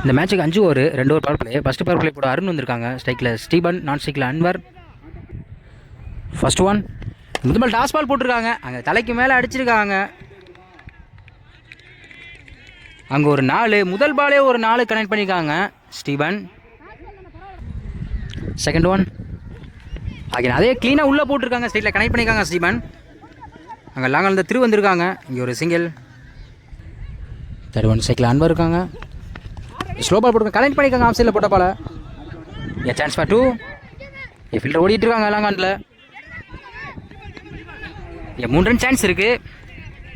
இந்த மேட்சுக்கு 5 over 2 over power play. First power play போட அருண் வந்திருக்காங்க. ஸ்ட்ரைக்கில் ஸ்டீபன், நான் ஸ்ட்ரைக்கில் அன்வர். ஃபர்ஸ்ட் ஒன் முதல் டாஸ் பால் போட்டிருக்காங்க. அங்கே தலைக்கு மேலே அடிச்சிருக்காங்க. அங்கே ஒரு 4 முதல் பாலே ஒரு 4 கனெக்ட் பண்ணியிருக்காங்க ஸ்டீபன். செகண்ட் ஒன் அதே க்ளீனாக உள்ளே போட்டிருக்காங்க. ஸ்ட்ரைட்டில் கனெக்ட் பண்ணியிருக்காங்க ஸ்டீபன். அங்கே லாங்கில் திரு வந்திருக்காங்க. இங்கே ஒரு சிங்கிள். தேர்ட் ஒன் ஸ்ட்ரைக்கில் அன்வர் இருக்காங்க. ஸ்லோ பால் போட்டு கனெக்ட் பண்ணியிருக்காங்க. ஆஃப் சைடில் போட்ட ball. A chance for 2. Fielder ஓடிட்டு இருக்காங்க லாங்காண்டில். இங்கே 3 ரன் சான்ஸ் இருக்குது.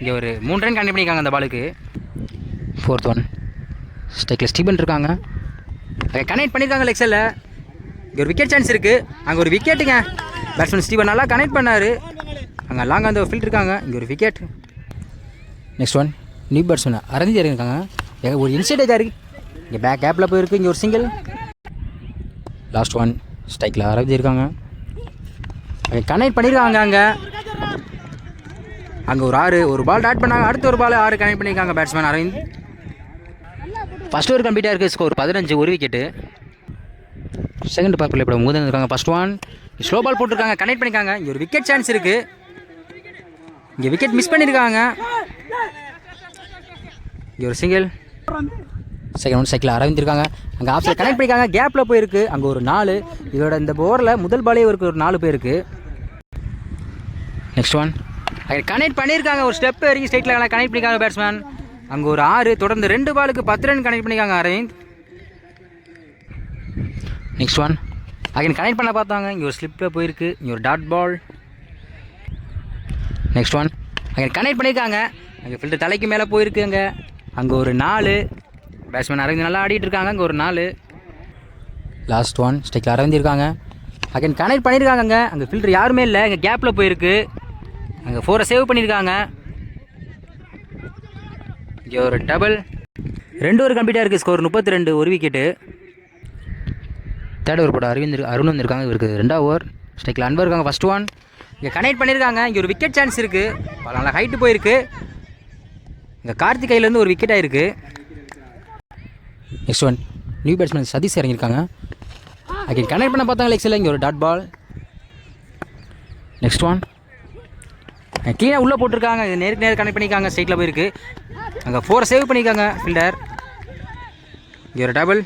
இங்கே ஒரு 3 ரன் கனெக்ட் பண்ணியிருக்காங்க அந்த பாலுக்கு. ஃபோர்த் ஒன் ஸ்ட்ரைக்கில் ஸ்டீபன் இருக்காங்க. அங்கே கனெக்ட் பண்ணியிருக்காங்க லெக் சைடில். இங்கே ஒரு விக்கெட் சான்ஸ் இருக்குது. அங்கே ஒரு விக்கெட்டுங்க. பேட்ஸ்மேன் ஸ்டீபன் நல்லா கனெக்ட் பண்ணார். அங்கே லாங் அந்த ஃபீல்ட் இருக்காங்க. இங்கே ஒரு wicket. Next one new batsman Aravind இருக்காங்க. ஒரு இன்சைடாக இருக்குது. இங்கே பேக் கேப்பில் போயிருக்கு. இங்கே ஒரு சிங்கிள். லாஸ்ட் ஒன் ஸ்ட்ரைக்கில் அரவிந்த் இருக்காங்க. அங்கே கனெக்ட் பண்ணியிருக்காங்க. அங்கே ஒரு 6 ஒரு பால் ஆட் பண்ணாங்க. அடுத்த ஒரு பால் 6 கனெக்ட் பண்ணியிருக்காங்க பேட்ஸ்மேன் அரவிந்த். ஃபஸ்ட் ஓவர் கம்ப்ளீட்டாக இருக்குது. ஸ்கோர் 15 ஒரு விக்கெட்டு. செகண்ட் பவர் பிளே போட முதல் இருக்காங்க. ஃபர்ஸ்ட் ஒன் ஸ்லோ பால் போட்டிருக்காங்க. கனெக்ட் பண்ணியிருக்காங்க. இங்கே ஒரு விக்கெட் சான்ஸ் இருக்குது. இங்கே விக்கெட் மிஸ் பண்ணியிருக்காங்க. இங்கே ஒரு single. Second one cycle Aravind இருக்காங்க. அங்கே ஆஃப் சைட் கனெக்ட் பண்ணியிருக்காங்க. கேப்பில் போயிருக்கு. அங்கே ஒரு 4. இதோட இந்த ஓவரில் முதல் பாலே ஒரு 4 போயிருக்கு. நெக்ஸ்ட் ஒன் அங்கே கனெக்ட் பண்ணியிருக்காங்க. ஒரு ஸ்டெப் இறங்கி ஸ்ட்ரைட்டில் கனெக்ட் பண்ணியிருக்காங்க பேட்ஸ்மேன். அங்கே ஒரு 6 தொடர்ந்து 2 பாலுக்கு 10 ரன் கனெக்ட் பண்ணியிருக்காங்க அரவிந்த். நெக்ஸ்ட் ஒன் அங்கே கனெக்ட் பண்ண பார்த்தாங்க. இங்கே ஒரு ஸ்லிப்பில் போயிருக்கு. இங்கே ஒரு டாட் பால். நெக்ஸ்ட் ஒன் அங்கே கனெக்ட் பண்ணியிருக்காங்க. அங்கே ஃபில்டர் தலைக்கு மேலே போயிருக்கு. அங்கே ஒரு 4 பேட்ஸ்மேன் அரவிந்த் நல்லா ஆடிட்டு இருக்காங்க. அங்கே ஒரு 4. லாஸ்ட் ஒன் ஸ்ட்ரைக்கில் அரவிந்த் இருக்காங்க. அங்கே கனெக்ட் பண்ணியிருக்காங்க. அங்கே ஃபில்டர் யாருமே இல்லை. இங்கே கேப்பில் போயிருக்கு. அங்கே 4 சேவ் பண்ணியிருக்காங்க. இங்கே ஒரு டபுள். 2 ஓவர் கம்ப்ளீட்டாக இருக்குது. ஸ்கோர் 32 ஒரு விக்கெட்டு. தேர்ட் ஓவர் போட அருண் வந்திருக்காங்க. இவருக்கு 2வது ஓவர். ஸ்ட்ரைக்கில் அன்வர் இருக்காங்க. ஃபர்ஸ்ட் ஒன் இங்கே கனெக்ட் பண்ணியிருக்காங்க. இங்கே ஒரு விக்கெட் சான்ஸ் இருக்குது. நல்லா ஹைட்டு போயிருக்கு. இங்கே கார்த்திக் கையிலேருந்து ஒரு விக்கெட் ஆகிருக்கு. Next one new batsman Sathish இறங்கியிருக்காங்க. அங்கே கனெக்ட் பண்ண பார்த்தாங்க லெக்ஸில். இங்கே ஒரு டாட் பால். நெக்ஸ்ட் ஒன் க்ளீனாக உள்ளே போட்டிருக்காங்க. நேருக்கு நேர் கனெக்ட் பண்ணியிருக்காங்க. ஸ்ட்ரைட்டில் போயிருக்கு. அங்கே 4 சேவ் பண்ணியிருக்காங்க ஃபீல்டர். இங்கே ஒரு டபுள்.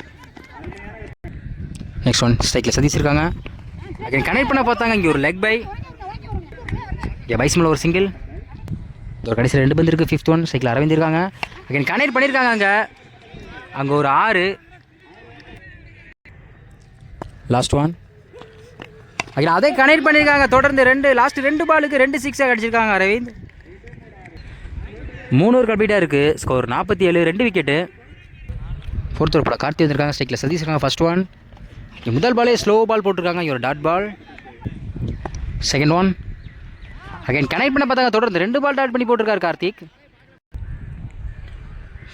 நெக்ஸ்ட் ஒன் ஸ்ட்ரைக்கில் சதீஷ் இருக்காங்க. அங்கே கனெக்ட் பண்ண பார்த்தாங்க. இங்கே ஒரு லெக் பை. இங்கே பைஸ்மில் ஒரு சிங்கிள். ஒரு கடைசியில் 2 பந்து இருக்குது. 5th ஒன் ஸ்ட்ரைக்கில் அரவிந்த் இருக்காங்க. அங்கே கனெக்ட் பண்ணியிருக்காங்க. அங்கே ஒரு 6. லாஸ்ட் ஒன் அங்கே அதே கனெக்ட் பண்ணியிருக்காங்க. தொடர்ந்து லாஸ்ட் 2 பாலுக்கு 2 6 அடிச்சிருக்காங்க அரவிந்த். 3 ஓவர் கம்ப்ளீட்டாக இருக்குது. Score 47 2 wicket. ஃபோர்த் ஓவர் போட கார்த்தி வந்திருக்காங்க. ஸ்ட்ரைக்கில் சதீஷ் இருக்காங்க. ஃபர்ஸ்ட் ஒன் முதல் பாலே ஸ்லோ பால் போட்டிருக்காங்க. இங்கே ஒரு dot ball. Second one again connect பண்ண பார்த்தாங்க. தொடர்ந்து 2 பால் டாட் பண்ணி போட்டிருக்காரு கார்த்திக்.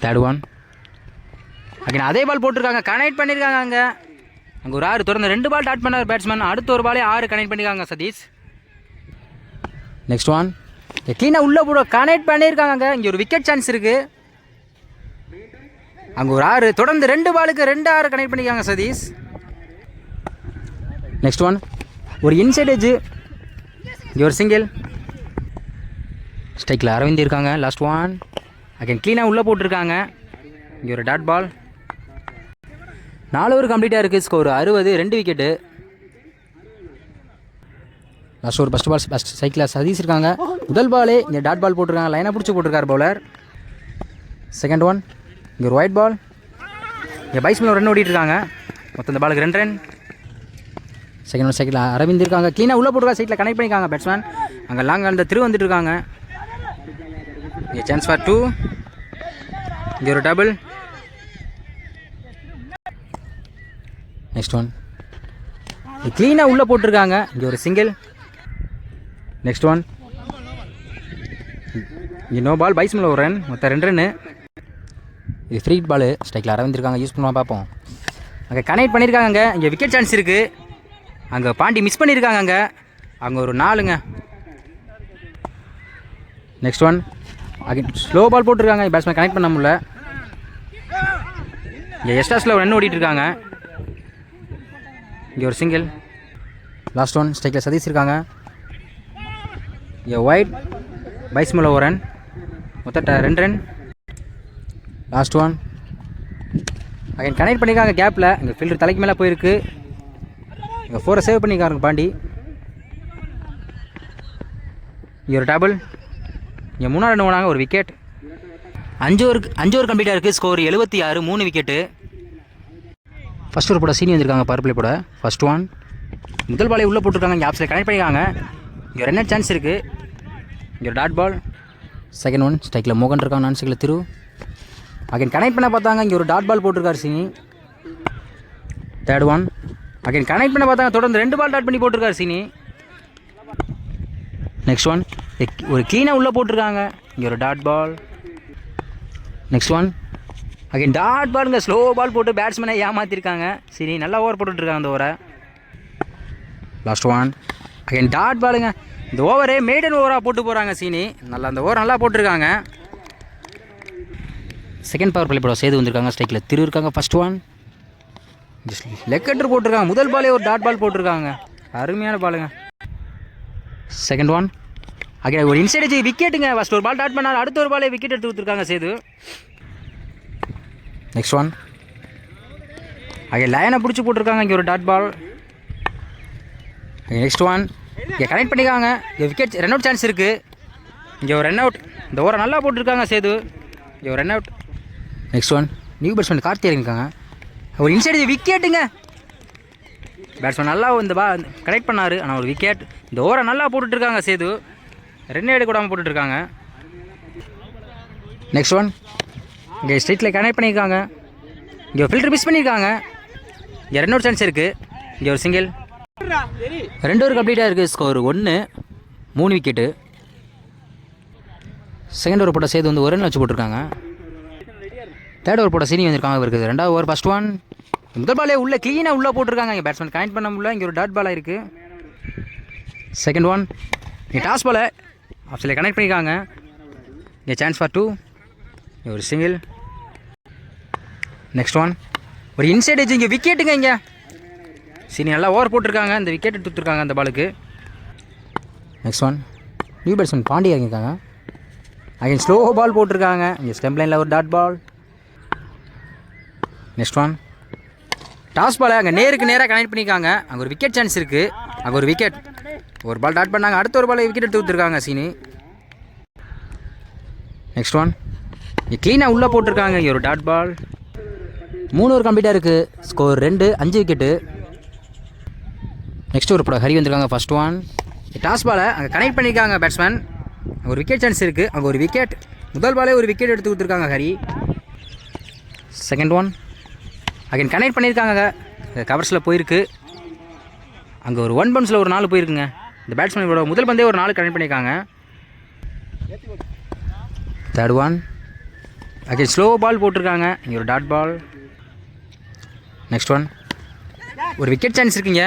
தேர்ட் ஒன் அகைன் அதே பால் போட்டிருக்காங்க. கனெக்ட் பண்ணியிருக்காங்க. அங்கே ஒரு 6 தொடர்ந்து 2 பால் டாட் பண்ணார் பேட்ஸ்மேன். அடுத்த ஒரு பாலே 6 கனெக்ட் பண்ணியிருக்காங்க சதீஷ். நெக்ஸ்ட் ஒன் க்ளீனாக உள்ளே போட கனெக்ட் பண்ணியிருக்காங்க. இங்கே ஒரு விக்கெட் சான்ஸ் இருக்குது. அங்கே ஒரு 6 தொடர்ந்து 2 பாலுக்கு 2 6 கனெக்ட் பண்ணியிருக்காங்க சதீஷ். நெக்ஸ்ட் ஒன் ஒரு இன்சைட் எட்ஜ். இங்கே ஒரு சிங்கிள். ஸ்ட்ரைக்கில் அரவிந்த் இருக்காங்க. லாஸ்ட் ஒன் அகைன் க்ளீனாக உள்ளே போட்டிருக்காங்க. இங்கே ஒரு டாட் பால். 4 ஓவர் கம்ப்ளீட்டாக இருக்குது. Score 60 2 wicket. Last over first ball ஸ்ட்ரைக்கில் சதீஷ் இருக்காங்க. முதல் பாலே இங்கே டாட் பால் போட்டிருக்காங்க. லைனாக பிடிச்சி போட்டிருக்காரு பவுலர். செகண்ட் ஒன் இங்கே ஒரு ஒயிட் பால். இங்கே பைஸ்மில் ஒரு ரன் ஓடிட்டு இருக்காங்க. மொத்தம் இந்த பாலுக்கு 2 run. Second one cycle Aravind இருக்காங்க. க்ளீனாக உள்ளே போட்டுருக்காங்க. சைட்டில் கனெக்ட் பண்ணியிருக்காங்க பேட்ஸ்மேன். அங்கே லாங் அந்த திரு வந்துட்டு இருக்காங்க. இங்கே சான்ஸ் ஃபார் 2. இங்கே ஒரு டபுள். நெக்ஸ்ட் ஒன் க்ளீனாக உள்ளே போட்டிருக்காங்க. இங்கே ஒரு சிங்கிள். நெக்ஸ்ட் ஒன் இங்கே நோ பால். பைஸ்மில் ஒரு ரன். மொத்தம் 2 ரன்னு. இது ஃப்ரீ பால். ஸ்ட்ரைக்கில் அரவிந்த் இருக்காங்க. யூஸ் பண்ணுவா பார்ப்போம். அங்கே கனெக்ட் பண்ணியிருக்காங்க. இங்கே விக்கெட் சான்ஸ் இருக்குது. அங்கே பாண்டி மிஸ் பண்ணியிருக்காங்க. அங்கே ஒரு 4ங்க. Next one again slow ball போட்டிருக்காங்க. பேட்ஸ்மேன் கனெக்ட் பண்ண முடியல. இங்கே எஸ்டாஸில் ஒரு ரன் ஓடிட்டுருக்காங்க. இங்கே ஒரு சிங்கிள். லாஸ்ட் ஒன் ஸ்ட்ரைக்கில் சதீஷ் இருக்காங்க. இங்கே ஒயிட் பைஸ்மில் ஒரு ரன். மொத்தம் 2 run. Last one again connect பண்ணியிருக்காங்க கேப்பில். இங்கே ஃபீல்டர் தலைக்கு மேலே போயிருக்கு. இங்கே 4 சேவ் பண்ணியிருக்காங்க பாண்டி. இங்கே ஒரு டபுள். இங்கே 3 ரன் ஓனாங்க, ஒரு விக்கெட். 5 ஓவர் கம்ப்ளீட்டாக இருக்குது. Score 76, 3 wicket. ஃபஸ்ட் ஓவர் போட சீனி வந்திருக்காங்க பவர் பிளே போட. ஃபஸ்ட் ஒன் முதல் பாலே உள்ளே போட்டிருக்காங்க. இங்கே ஆப்ஸில் கனெக்ட் பண்ணியிருக்காங்க. இங்கே ரன் சான்ஸ் இருக்குது. இங்கே ஒரு டாட் பால். செகண்ட் ஒன் ஸ்ட்ரைக்கில் மோகன் இருக்காங்க. நான் ஸ்ட்ரைக்கில் திரு. அகைன் கனெக்ட் பண்ண பார்த்தாங்க. இங்கே ஒரு டாட் பால் போட்டிருக்காரு சீனி. தேர்ட் ஒன் அகைன் கனெக்ட் பண்ண பார்த்தாங்க. தொடர்ந்து 2 பால் டாட் பண்ணி போட்டிருக்காரு சீனி. நெக்ஸ்ட் ஒன் ஒரு க்ளீனாக உள்ளே போட்டிருக்காங்க. இங்கே ஒரு dot ball. Next one again dot பாலுங்க. ஸ்லோ பால் போட்டு பேட்ஸ்மேனை ஏமாற்றிருக்காங்க சீனி. நல்லா ஓவர் போட்டுட்ருக்காங்க அந்த ஓவரை. லாஸ்ட் ஒன் அகைன் டாட் பாலுங்க. இந்த ஓவரே மெய்டன் ஓவராக போட்டு போகிறாங்க சீனி. நல்லா அந்த ஓவர் நல்லா போட்டிருக்காங்க. செகண்ட் பவர் பிளே போட சேது வந்திருக்காங்க. ஸ்ட்ரைக்கில் திரு இருக்காங்க. ஃபஸ்ட் ஒன் லெக் கட்டர் போட்டிருக்காங்க. முதல் பாலே ஒரு டாட் பால் போட்டிருக்காங்க. அருமையான பாலுங்க. செகண்ட் ஒன் அகைன் ஒரு இன்சைட் விக்கெட்டுங்க. ஃபஸ்ட் ஒரு பால் டாட் பண்ணார். அடுத்த ஒரு பாலே விக்கெட் எடுத்து கொடுத்துருக்காங்க சேது. நெக்ஸ்ட் ஒன் அகைன் லைனை பிடிச்சி போட்டிருக்காங்க. இங்கே ஒரு டாட் பால். நெக்ஸ்ட் ஒன் இங்கே கனெக்ட் பண்ணிக்காங்க. இங்கே விக்கெட் ரன் அவுட் சான்ஸ் இருக்குது. இங்கே ஒரு ரன் அவுட். இந்த ஓவரை நல்லா போட்டிருக்காங்க சேது. இங்கே ஒரு run out. Next one new batsman Karthi இறங்கிருக்காங்க. ஒரு இன்சைடு விக்கெட்டுங்க. பேட்ஸ்மேன் நல்லா இந்த கனெக்ட் பண்ணார். ஆனால் ஒரு விக்கெட். இந்த ஓவரை நல்லா போட்டுட்ருக்காங்க சேது. ரன் எடுக்கூடாமல் போட்டுட்ருக்காங்க. நெக்ஸ்ட் ஒன் இங்கே ஸ்ட்ரைட்டில் கனெக்ட் பண்ணியிருக்காங்க. இங்கே ஃபில்டர் மிஸ் பண்ணியிருக்காங்க. இங்கே ரன் அவுட் சான்ஸ் இருக்குது. இங்கே ஒரு சிங்கிள். 2 ஓவர் கம்ப்ளீட்டாக இருக்குது. Score 1, 3 wicket. செகண்ட் ஓவர் போட்ட சேது வந்து ஒரு ரன் வச்சு போட்டிருக்காங்க. தேர்ட் ஓவர் போட்ட சீனி வந்திருக்காங்க. இருக்குது 2வது ஓவர். ஃபஸ்ட் ஒன் முதல் பாலே உள்ளே க்ளீனாக உள்ளே போட்டிருக்காங்க. இங்கே பேட்ஸ்மேன் கனெக்ட் பண்ண முடியல. இங்கே ஒரு டாட் பாலாக இருக்குது. செகண்ட் ஒன் இங்கே டாஸ் பாலை ஆப்ஷனில் கனெக்ட் பண்ணியிருக்காங்க. இங்கே சான்ஸ் ஃபார் 2. இங்கே ஒரு சிங்கிள். நெக்ஸ்ட் ஒன் ஒரு இன்சைட் எஜ். இங்கே விக்கெட்டுங்க. இங்கே சீனி நல்லா ஓவர் போட்டிருக்காங்க. இந்த விக்கெட் எடுத்து கொடுத்துருக்காங்க அந்த பாலுக்கு. Next one new batsman Pandi இறங்கியிருக்காங்க. அகைன் ஸ்லோ பால் போட்டிருக்காங்க. இங்கே ஸ்டெம்ப் லைனில் ஒரு dot ball. Next one toss பாலை அங்கே நேருக்கு நேராக கனெக்ட் பண்ணியிருக்காங்க. அங்கே ஒரு விக்கெட் சான்ஸ் இருக்குது. அங்கே ஒரு விக்கெட். ஒரு பால் டாட் பண்ணாங்க. அடுத்த ஒரு பால் விக்கெட் எடுத்து கொடுத்துருக்காங்க சீனி. நெக்ஸ்ட் ஒன் இங்கே க்ளீனாக உள்ளே போட்டிருக்காங்க. இங்கே ஒரு டாட் பால். 3 ஓவர் கம்ப்ளீட்டாக இருக்குது. Score 2, 5 wicket. நெக்ஸ்ட் ஒரு போட ஹரி வந்திருக்காங்க. ஃபஸ்ட் ஒன் டாஸ் பாலை அங்கே கனெக்ட் பண்ணியிருக்காங்க பேட்ஸ்மேன். அங்கே ஒரு விக்கெட் சான்ஸ் இருக்குது. அங்கே ஒரு விக்கெட். முதல் பாலே ஒரு விக்கெட் எடுத்து கொடுத்துருக்காங்க Hari. Second one again connect பண்ணியிருக்காங்க. கவர்ஸில் போயிருக்கு. அங்கே ஒரு 1 பவுன்ஸில் ஒரு 4 போயிருக்குங்க. இந்த பேட்ஸ்மேனோட முதல் பந்தே ஒரு 4 கனெக்ட் பண்ணியிருக்காங்க. Third one again slow ball போட்டிருக்காங்க. இங்கே ஒரு டாட் பால். நெக்ஸ்ட் ஒன் ஒரு விக்கெட் சான்ஸ் இருக்குங்க.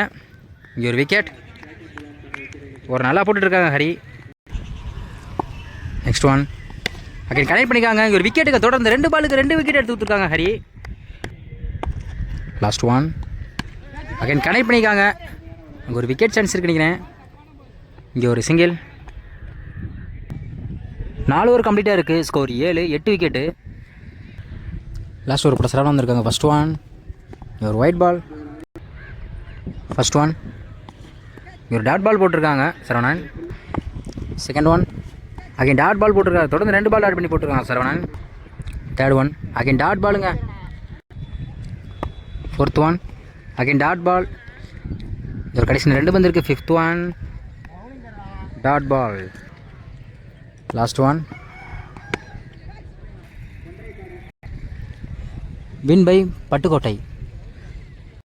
இங்கே ஒரு விக்கெட். ஒரு நல்லா போட்டுட்ருக்காங்க Hari. Next one again connect பண்ணிக்காங்க. இங்கே ஒரு விக்கெட்டுக்கு தொடர்ந்து 2 பாலுக்கு 2 விக்கெட் எடுத்து கொடுத்துருக்காங்க Hari. Last one again connect பண்ணிக்காங்க. அங்கே ஒரு விக்கெட் சான்ஸ் இருக்கு நினைக்கிறேன். இங்கே ஒரு சிங்கிள். 4 ஓவர் கம்ப்ளீட்டாக இருக்குது. Score 7, 8 wicket. லாஸ்ட் ஓவர் போட சரவணன் வந்திருக்காங்க. ஃபஸ்ட் ஒன் இங்கே ஒரு ஒயிட் பால். ஃபஸ்ட் ஒன் இங்கே ஒரு டாட் பால் போட்டிருக்காங்க Saravanan. Second one again dot ball போட்டிருக்காங்க. தொடர்ந்து 2 பால் டாட் பண்ணி போட்டிருக்காங்க Saravanan. Third one again dot பாலுங்க. Fourth one again dot ball. ஒரு கடைசி 2 பந்து இருக்குது. Fifth one dot ball. Last one win by Pattukkottai.